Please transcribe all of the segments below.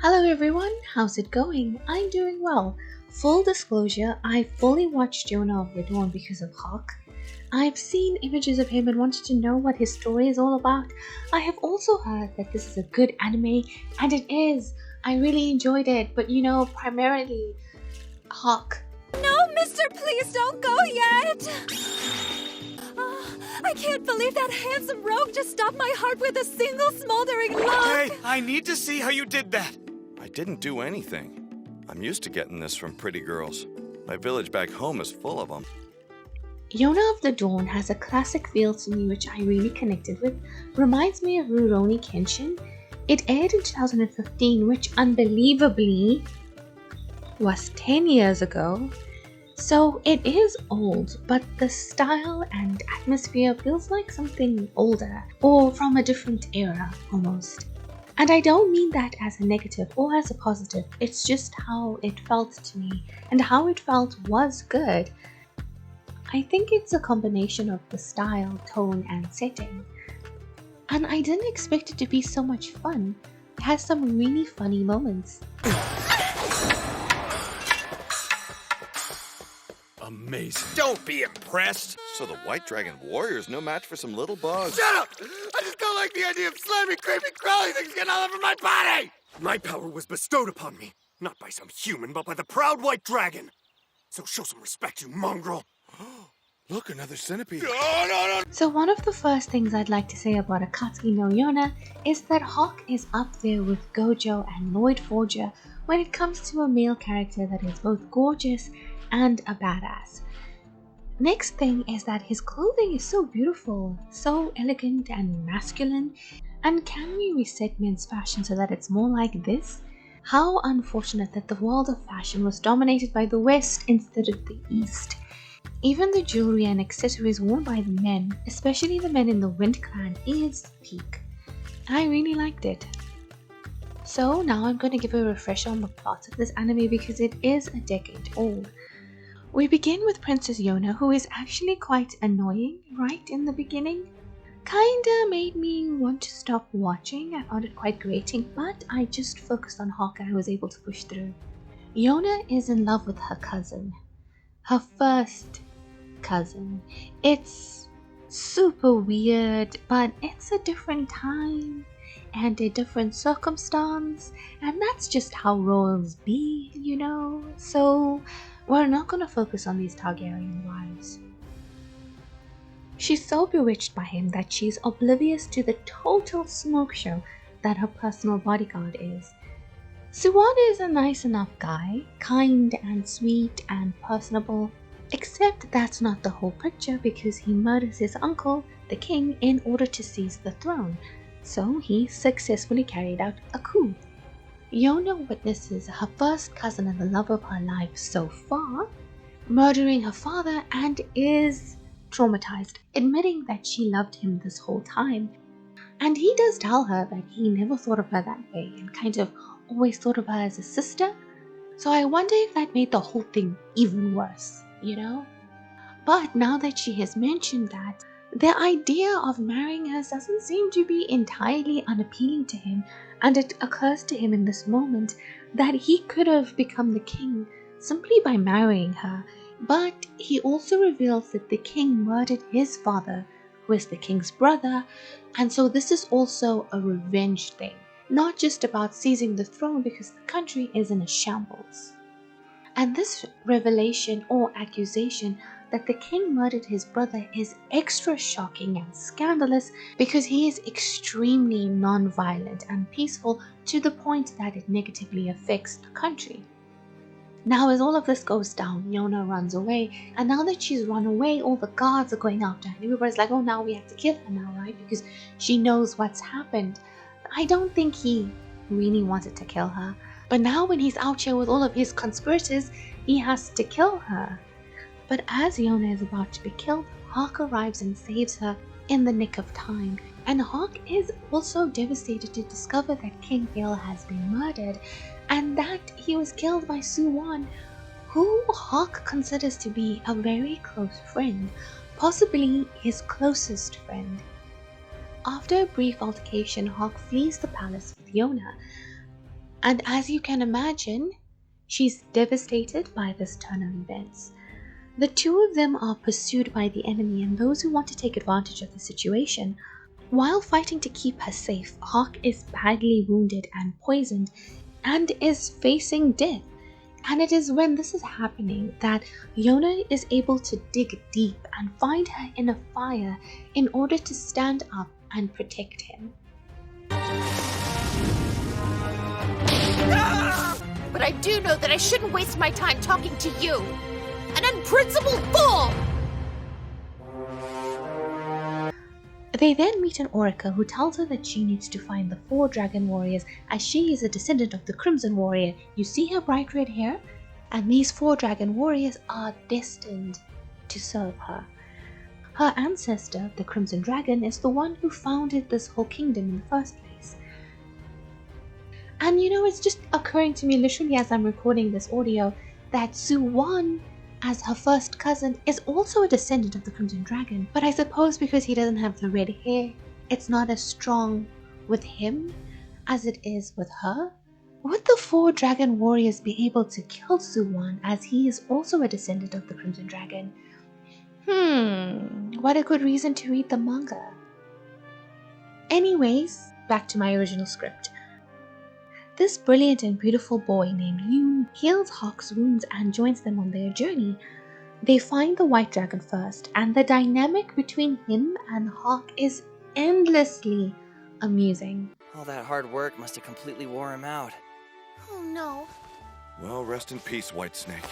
Hello everyone, how's it going? I'm doing well. Full disclosure, I fully watched Yona of the Dawn because of Hawk. I've seen images of him and wanted to know what his story is all about. I have also heard that this is a good anime, and it is. I really enjoyed it, but primarily Hawk. No, mister, please don't go yet! I can't believe that handsome rogue just stopped my heart with a single smoldering look! Hey, I need to see how you did that! I didn't do anything. I'm used to getting this from pretty girls. My village back home is full of them. Yona of the Dawn has a classic feel to me which I really connected with. Reminds me of Rurouni Kenshin. It aired in 2015, which unbelievably was 10 years ago. So it is old, but the style and atmosphere feels like something older or from a different era almost. And I don't mean that as a negative or as a positive, it's just how it felt to me, and how it felt was good. I think it's a combination of the style, tone and setting. And I didn't expect it to be so much fun. It has some really funny moments. Amazing. Don't be impressed. So the White Dragon Warrior's no match for some little bugs. Shut up! I just don't like the idea of slimy, creepy, crawly things getting all over my body! My power was bestowed upon me, not by some human, but by the proud White Dragon. So show some respect, you mongrel. Look, another centipede. No! So one of the first things I'd like to say about Akatsuki no Yona is that Hawk is up there with Gojo and Lloyd Forger when it comes to a male character that is both gorgeous and a badass. Next thing is that his clothing is so beautiful, so elegant and masculine. And can we reset men's fashion so that it's more like this? How unfortunate that the world of fashion was dominated by the West instead of the East. Even the jewelry and accessories worn by the men, especially the men in the Wind Clan, is peak. I really liked it. So now I'm going to give a refresher on the plot of this anime because it is a decade old. We begin with Princess Yona, who is actually quite annoying right in the beginning. Kinda made me want to stop watching. I found it quite grating, but I just focused on Hawk and I was able to push through. Yona is in love with her cousin. Her first cousin. It's super weird, but it's a different time and a different circumstance, and that's just how royals be, so we're not going to focus on these Targaryen wives. She's so bewitched by him that she's oblivious to the total smoke show that her personal bodyguard is. Soo-Won is a nice enough guy, kind and sweet and personable, except that's not the whole picture because he murders his uncle, the king, in order to seize the throne. So he successfully carried out a coup. Yona witnesses her first cousin and the love of her life so far murdering her father and is traumatized, admitting that she loved him this whole time. And he does tell her that he never thought of her that way and kind of always thought of her as a sister. So I wonder if that made the whole thing even worse, But now that she has mentioned that, the idea of marrying us doesn't seem to be entirely unappealing to him, and it occurs to him in this moment that he could have become the king simply by marrying her, but he also reveals that the king murdered his father, who is the king's brother, and so this is also a revenge thing, not just about seizing the throne because the country is in a shambles. And this revelation or accusation that the king murdered his brother is extra shocking and scandalous because he is extremely non-violent and peaceful to the point that it negatively affects the country. Now as all of this goes down, Yona runs away, and now that she's run away, all the guards are going after her and everybody's like, oh, now we have to kill her now, right? Because she knows what's happened. I don't think he really wanted to kill her, but now when he's out here with all of his conspirators, he has to kill her. But as Yona is about to be killed, Hawk arrives and saves her in the nick of time. And Hawk is also devastated to discover that King Il has been murdered and that he was killed by Soo-Won, who Hawk considers to be a very close friend, possibly his closest friend. After a brief altercation, Hawk flees the palace with Yona. And as you can imagine, she's devastated by this turn of events. The two of them are pursued by the enemy and those who want to take advantage of the situation. While fighting to keep her safe, Hawk is badly wounded and poisoned and is facing death. And it is when this is happening that Yona is able to dig deep and find her in a fire in order to stand up and protect him. But I do know that I shouldn't waste my time talking to you, an unprincipled fool! They then meet an oracle who tells her that she needs to find the 4 dragon warriors, as she is a descendant of the Crimson Warrior. You see her bright red hair? And these 4 dragon warriors are destined to serve her. Her ancestor, the Crimson Dragon, is the one who founded this whole kingdom in the first place. And it's just occurring to me literally as I'm recording this audio that Soo-Won, as her first cousin, is also a descendant of the Crimson Dragon. But I suppose because he doesn't have the red hair, it's not as strong with him as it is with her. Would the 4 dragon warriors be able to kill Soo-Won, as he is also a descendant of the Crimson Dragon? What a good reason to read the manga. Anyways, back to my original script. This brilliant and beautiful boy named Yoon heals Hawk's wounds and joins them on their journey. They find the white dragon first, and the dynamic between him and Hawk is endlessly amusing. All that hard work must have completely wore him out. Oh no. Well, rest in peace, White Snake.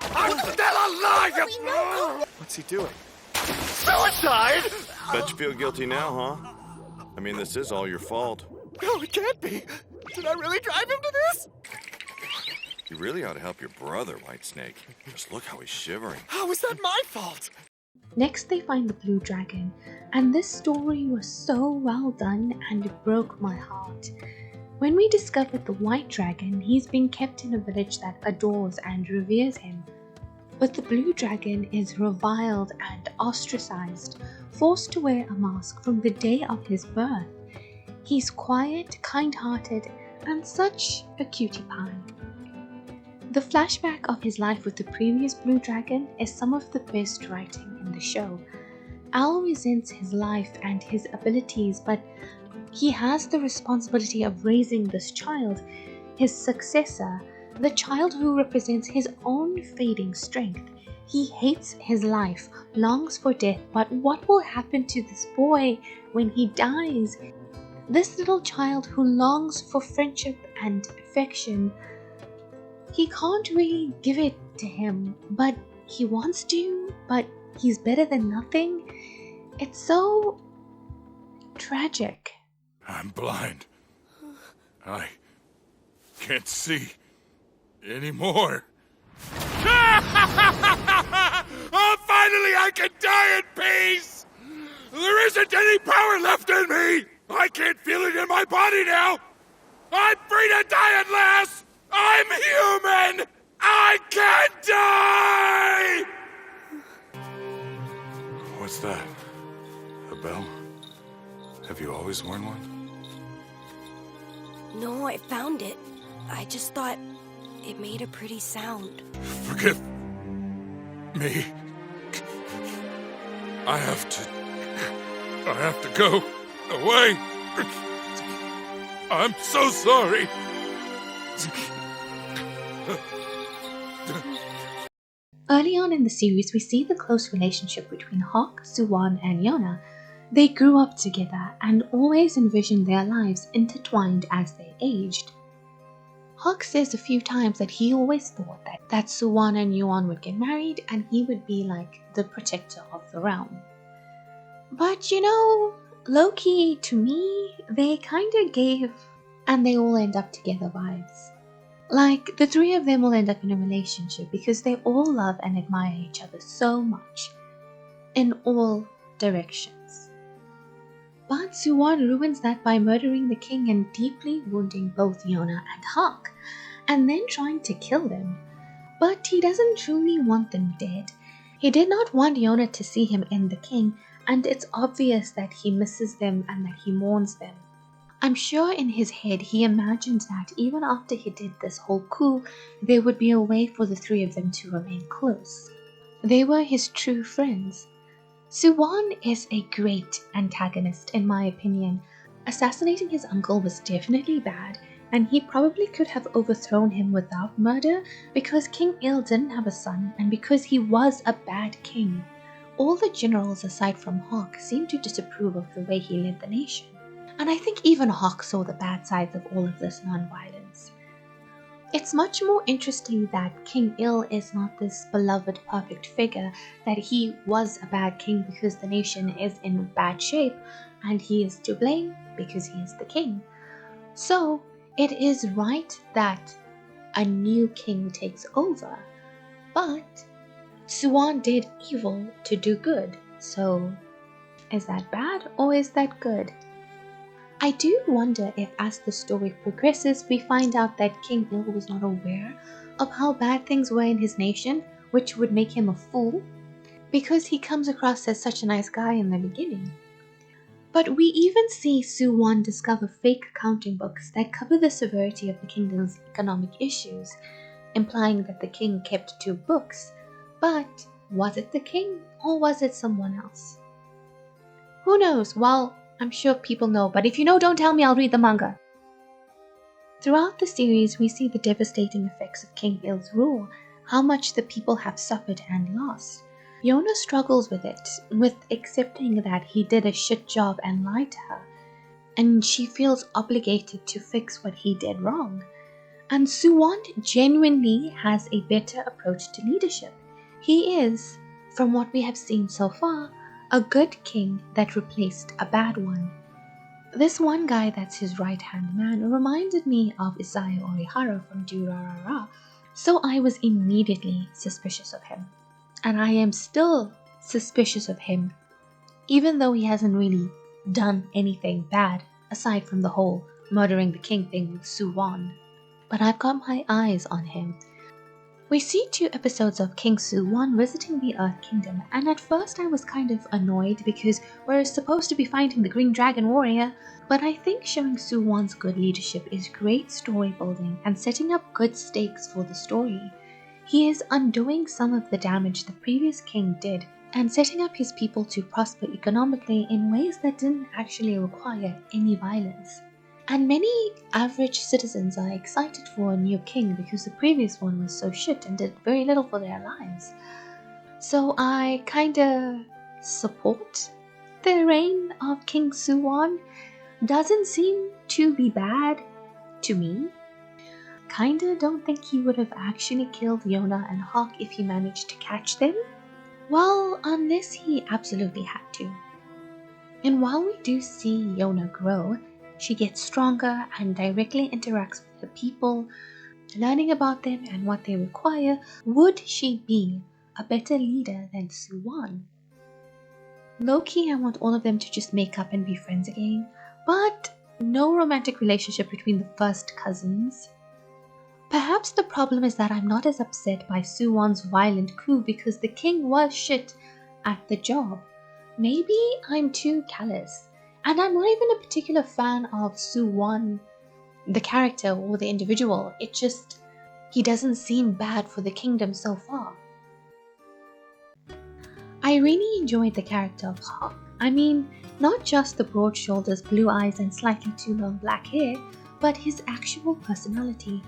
I'm still alive, We know. What's he doing? Suicide? Bet you feel guilty now, huh? I mean, this is all your fault. No, it can't be. Did I really drive him to this? You really ought to help your brother, White Snake. Just look how he's shivering. How is that my fault? Next they find the blue dragon, and this story was so well done and it broke my heart. When we discovered the white dragon, he's been kept in a village that adores and reveres him. But the blue dragon is reviled and ostracized, forced to wear a mask from the day of his birth. He's quiet, kind-hearted, and such a cutie pie. The flashback of his life with the previous blue dragon is some of the best writing in the show. Al resents his life and his abilities, but he has the responsibility of raising this child, his successor, the child who represents his own fading strength. He hates his life, longs for death, but what will happen to this boy when he dies? This little child who longs for friendship and affection, he can't really give it to him, but he wants to, but he's better than nothing. It's so tragic. I'm blind. I can't see anymore. Oh, finally I can die in peace! There isn't any power left in me! I can't feel it in my body now! I'm free to die at last! I'm human! I can die! What's that? A bell? Have you always worn one? No, I found it. I just thought it made a pretty sound. Forgive me. I have to go away. I'm so sorry. Early on in the series, we see the close relationship between Hawk, Soo-Won, and Yona. They grew up together and always envisioned their lives intertwined as they aged. Hawk says a few times that he always thought that Soo-Won and Yona would get married and he would be like the protector of the realm. But low-key, to me, they kinda gave and they all end up together vibes. Like, the 3 of them will end up in a relationship because they all love and admire each other so much, in all directions. But Soo-Won ruins that by murdering the king and deeply wounding both Yona and Hawk, and then trying to kill them. But he doesn't truly want them dead. He did not want Yona to see him in the king, and it's obvious that he misses them and that he mourns them. I'm sure in his head he imagined that even after he did this whole coup, there would be a way for the three of them to remain close. They were his true friends. Soo-Won is a great antagonist in my opinion. Assassinating his uncle was definitely bad, and he probably could have overthrown him without murder because King Il didn't have a son and because he was a bad king. All the generals aside from Hawk seemed to disapprove of the way he led the nation. And I think even Hawk saw the bad sides of all of this non-violence. It's much more interesting that King Il is not this beloved perfect figure, that he was a bad king because the nation is in bad shape and he is to blame because he is the king. So it is right that a new king takes over, but Soo-Won did evil to do good, so is that bad or is that good? I do wonder if as the story progresses we find out that King Il was not aware of how bad things were in his nation, which would make him a fool, because he comes across as such a nice guy in the beginning. But we even see Soo-Won discover fake accounting books that cover the severity of the kingdom's economic issues, implying that the king kept 2 books. But was it the king or was it someone else? Who knows? Well, I'm sure people know, but if you know, don't tell me, I'll read the manga. Throughout the series, we see the devastating effects of King Il's rule, how much the people have suffered and lost. Yona struggles with it, with accepting that he did a shit job and lied to her, and she feels obligated to fix what he did wrong. And Soo-Won genuinely has a better approach to leadership. He is, from what we have seen so far, a good king that replaced a bad one. This one guy that's his right-hand man reminded me of Isao Orihara from Durarara, so I was immediately suspicious of him. And I am still suspicious of him, even though he hasn't really done anything bad aside from the whole murdering the king thing with Soo-Won. But I've got my eyes on him. We see 2 episodes of King Soo-Won visiting the Earth Kingdom, and at first I was kind of annoyed because we're supposed to be finding the Green Dragon Warrior, but I think showing Soo-Won's good leadership is great story building and setting up good stakes for the story. He is undoing some of the damage the previous king did and setting up his people to prosper economically in ways that didn't actually require any violence. And many average citizens are excited for a new king because the previous one was so shit and did very little for their lives. So I kinda support the reign of King Soo-Won. Doesn't seem to be bad to me. Kinda don't think he would have actually killed Yona and Hawk if he managed to catch them. Well, unless he absolutely had to. And while we do see Yona grow, she gets stronger and directly interacts with the people, learning about them and what they require. Would she be a better leader than Soo-Won? Low-key, I want all of them to just make up and be friends again, but no romantic relationship between the first cousins. Perhaps the problem is that I'm not as upset by Soo-Won's violent coup because the king was shit at the job. Maybe I'm too callous. And I'm not even a particular fan of Soo-Won, the character or the individual. It just, he doesn't seem bad for the kingdom so far. I really enjoyed the character of Hawk. I mean, not just the broad shoulders, blue eyes and slightly too long black hair, but his actual personality.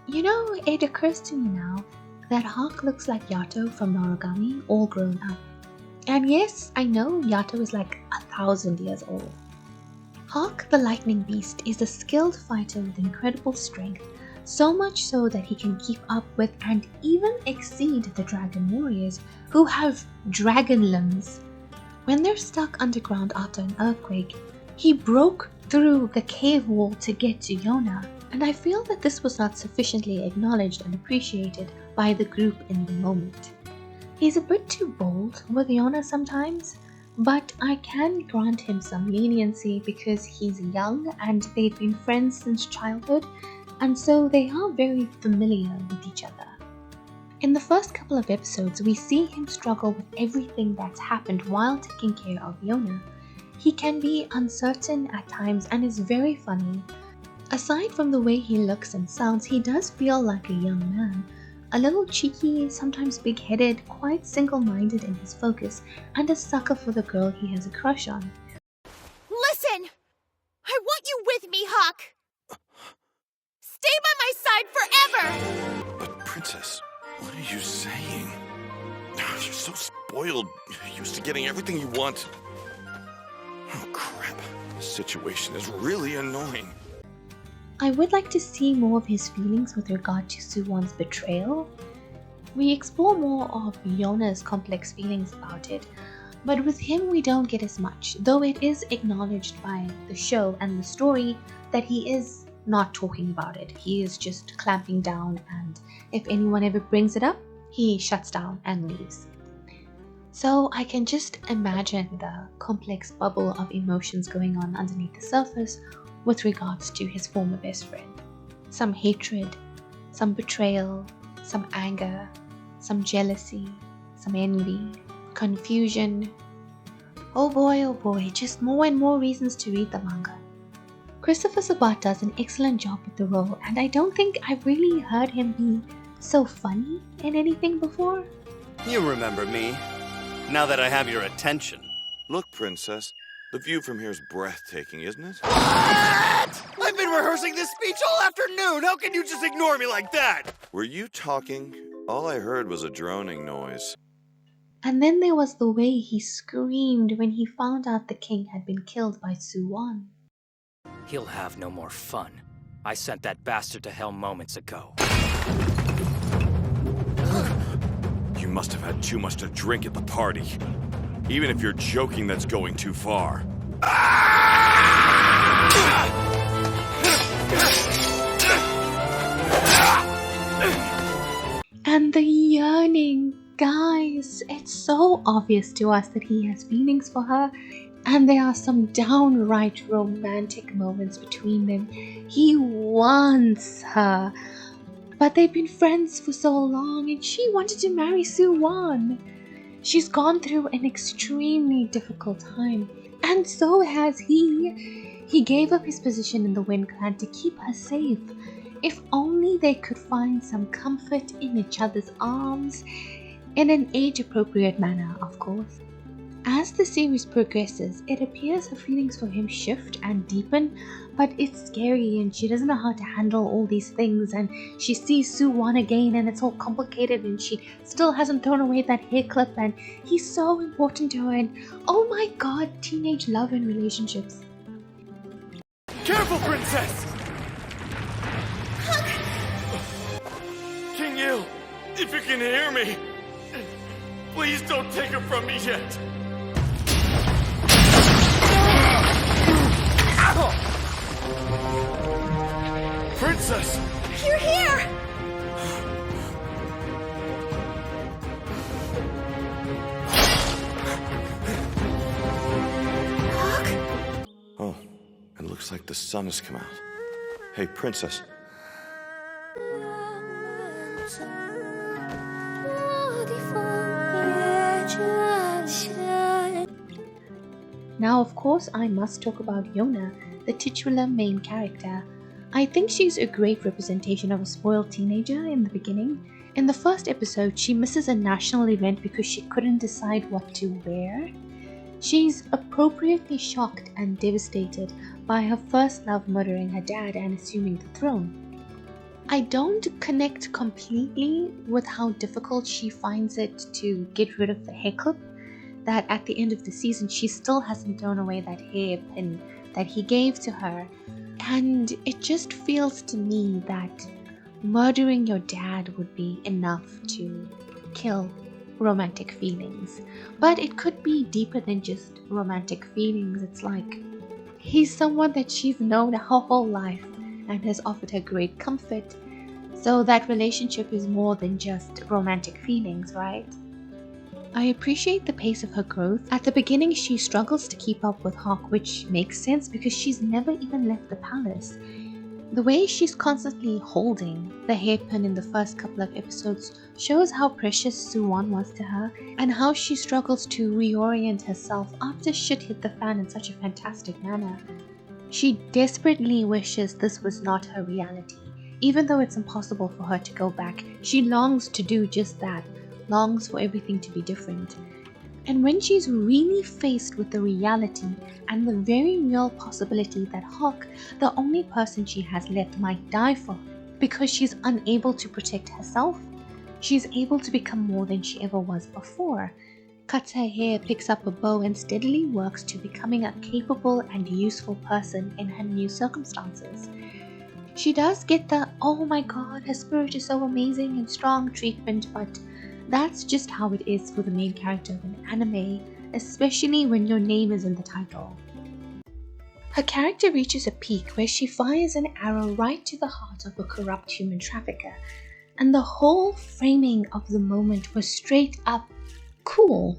You know, it occurs to me now that Hawk looks like Yato from Noragami, all grown up. And yes, I know Yato is like 1,000 years old. Hawk the Lightning Beast is a skilled fighter with incredible strength, so much so that he can keep up with and even exceed the Dragon Warriors, who have dragon limbs. When they're stuck underground after an earthquake, he broke through the cave wall to get to Yona, and I feel that this was not sufficiently acknowledged and appreciated by the group in the moment. He's a bit too bold with Yona sometimes, but I can grant him some leniency because he's young and they've been friends since childhood, and so they are very familiar with each other. In the first couple of episodes, we see him struggle with everything that's happened while taking care of Yona. He can be uncertain at times and is very funny. Aside from the way he looks and sounds, he does feel like a young man. A little cheeky, sometimes big-headed, quite single-minded in his focus, and a sucker for the girl he has a crush on. Listen! I want you with me, Hawk! Stay by my side forever! But Princess, what are you saying? You're so spoiled. You're used to getting everything you want. Oh, crap. This situation is really annoying. I would like to see more of his feelings with regard to Soo-Won's betrayal. We explore more of Yona's complex feelings about it, but with him we don't get as much, though it is acknowledged by the show and the story that he is not talking about it. He is just clamping down, and if anyone ever brings it up, he shuts down and leaves. So I can just imagine the complex bubble of emotions going on underneath the surface with regards to his former best friend. Some hatred, some betrayal, some anger, some jealousy, some envy, confusion. Oh boy, just more and more reasons to read the manga. Christopher Sabat does an excellent job with the role, and I don't think I've really heard him be so funny in anything before. You remember me, now that I have your attention. Look, Princess, the view from here is breathtaking, isn't it? What? I've been rehearsing this speech all afternoon. How can you just ignore me like that? Were you talking? All I heard was a droning noise. And then there was the way he screamed when he found out the king had been killed by Soo-Won. He'll have no more fun. I sent that bastard to hell moments ago. You must have had too much to drink at the party. Even if you're joking, that's going too far. And the yearning, guys, it's so obvious to us that he has feelings for her, and there are some downright romantic moments between them. He wants her, but they've been friends for so long, and she wanted to marry Soo-Won. She's gone through an extremely difficult time, and so has he. He gave up his position in the Wind Clan to keep her safe. If only they could find some comfort in each other's arms, in an age-appropriate manner, of course. As the series progresses, it appears her feelings for him shift and deepen, but it's scary and she doesn't know how to handle all these things, and she sees Soo-Won again and it's all complicated, and she still hasn't thrown away that hair clip, and he's so important to her, and oh my god, teenage love and relationships. Careful, Princess! King Il, if you can hear me, please don't take her from me yet. Princess! You're here! Oh, it looks like the sun has come out. Hey, Princess. Now, of course, I must talk about Yona, the titular main character. I think she's a great representation of a spoiled teenager in the beginning. In the first episode, she misses a national event because she couldn't decide what to wear. She's appropriately shocked and devastated by her first love murdering her dad and assuming the throne. I don't connect completely with how difficult she finds it to get rid of the hair clip, that at the end of the season she still hasn't thrown away that hairpin that he gave to her. And it just feels to me that murdering your dad would be enough to kill romantic feelings. But it could be deeper than just romantic feelings. It's like he's someone that she's known her whole life and has offered her great comfort. So that relationship is more than just romantic feelings, right? I appreciate the pace of her growth. At the beginning, she struggles to keep up with Hawk, which makes sense because she's never even left the palace. The way she's constantly holding the hairpin in the first couple of episodes shows how precious Soo-Won was to her and how she struggles to reorient herself after shit hit the fan in such a fantastic manner. She desperately wishes this was not her reality. Even though it's impossible for her to go back, she longs to do just that, longs for everything to be different. And when she's really faced with the reality and the very real possibility that Hawk, the only person she has left, might die for because she's unable to protect herself, she's able to become more than she ever was before. Cuts her hair, picks up a bow, and steadily works to becoming a capable and useful person in her new circumstances. She does get the, oh my god, her spirit is so amazing and strong treatment, but that's just how it is for the main character of an anime, especially when your name is in the title. Her character reaches a peak where she fires an arrow right to the heart of a corrupt human trafficker, and the whole framing of the moment was straight up cool.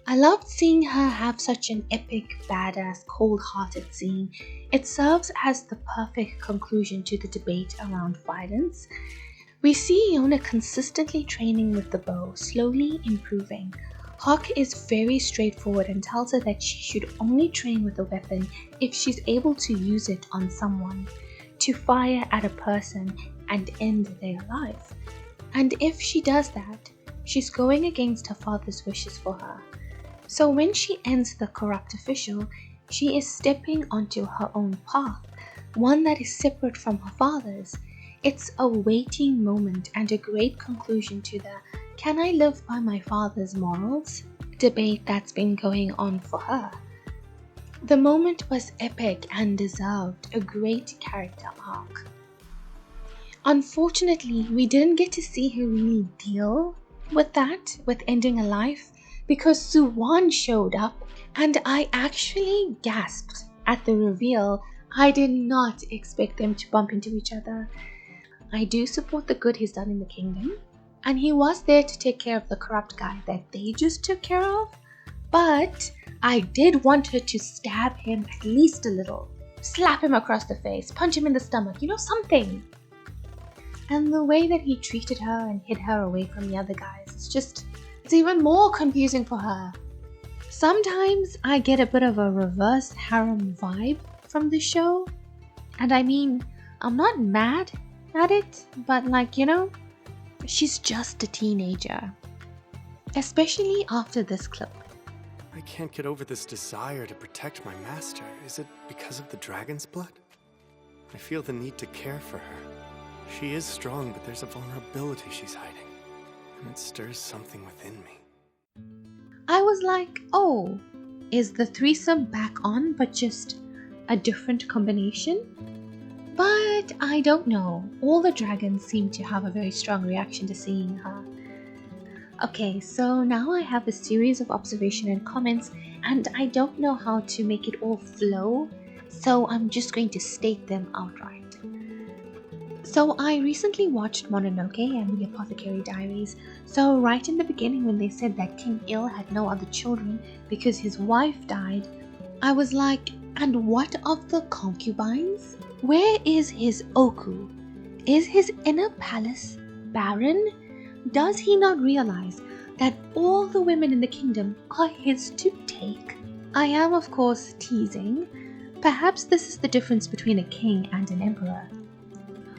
I loved seeing her have such an epic, badass, cold-hearted scene. It serves as the perfect conclusion to the debate around violence. We see Yona consistently training with the bow, slowly improving. Hawk is very straightforward and tells her that she should only train with a weapon if she's able to use it on someone, to fire at a person and end their life. And if she does that, she's going against her father's wishes for her. So when she ends the corrupt official, she is stepping onto her own path, one that is separate from her father's. It's a waiting moment and a great conclusion to the "can I live by my father's morals?" debate that's been going on for her. The moment was epic and deserved a great character arc. Unfortunately, we didn't get to see her really deal with that, with ending a life, because Soo-Won showed up and I actually gasped at the reveal. I did not expect them to bump into each other. I do support the good he's done in the kingdom, and he was there to take care of the corrupt guy that they just took care of, but I did want her to stab him at least a little, slap him across the face, punch him in the stomach, something. And the way that he treated her and hid her away from the other guys, it's even more confusing for her. Sometimes I get a bit of a reverse harem vibe from the show, and I mean, I'm not mad at it, but she's just a teenager. Especially after this clip. I can't get over this desire to protect my master. Is it because of the dragon's blood? I feel the need to care for her. She is strong, but there's a vulnerability she's hiding, and it stirs something within me. I was like, oh, is the threesome back on, but just a different combination? But I don't know. All the dragons seem to have a very strong reaction to seeing her. Okay, so now I have a series of observation and comments, and I don't know how to make it all flow, so I'm just going to state them outright. So I recently watched Mononoke and the Apothecary Diaries, so right in the beginning when they said that King Il had no other children because his wife died, I was like, and what of the concubines? Where is his Oku? Is his inner palace barren? Does he not realize that all the women in the kingdom are his to take? I am of course teasing. Perhaps this is the difference between a king and an emperor.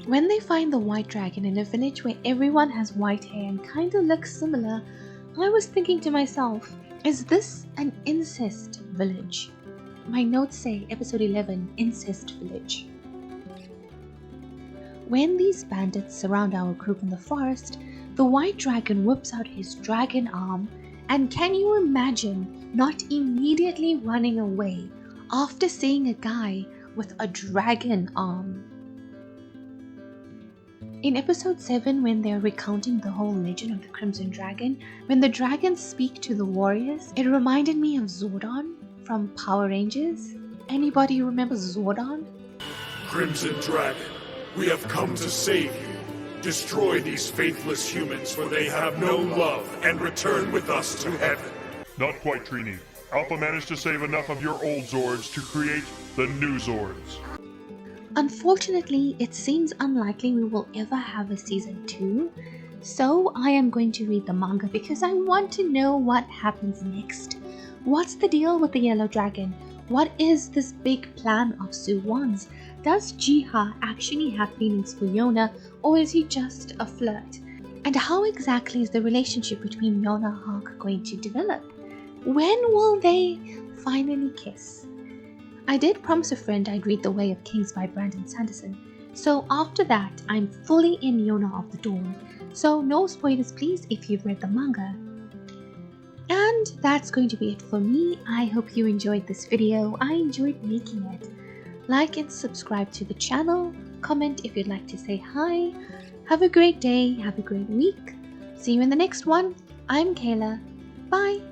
When they find the white dragon in a village where everyone has white hair and kinda looks similar, I was thinking to myself, is this an incest village? My notes say episode 11, Incest Village. When these bandits surround our group in the forest, the white dragon whips out his dragon arm, and can you imagine not immediately running away after seeing a guy with a dragon arm? In episode 7, when they're recounting the whole legend of the Crimson Dragon, when the dragons speak to the warriors, it reminded me of Zordon from Power Rangers. Anybody remember Zordon? Crimson Dragon, we have come to save you. Destroy these faithless humans, for they have no love, and return with us to heaven. Not quite, Trini. Alpha managed to save enough of your old Zords to create the new Zords. Unfortunately, it seems unlikely we will ever have a season 2, so I am going to read the manga because I want to know what happens next. What's the deal with the yellow dragon? What is this big plan of Soo-Won's? Does Jiha actually have feelings for Yona, or is he just a flirt? And how exactly is the relationship between Yona and Hawk going to develop? When will they finally kiss? I did promise a friend I'd read The Way of Kings by Brandon Sanderson, so after that I'm fully in Yona of the Dawn, so no spoilers please if you've read the manga. And that's going to be it for me. I hope you enjoyed this video. I enjoyed making it. Like and subscribe to the channel, comment if you'd like to say hi. Have a great day, have a great week. See you in the next one. I'm Kayla. Bye.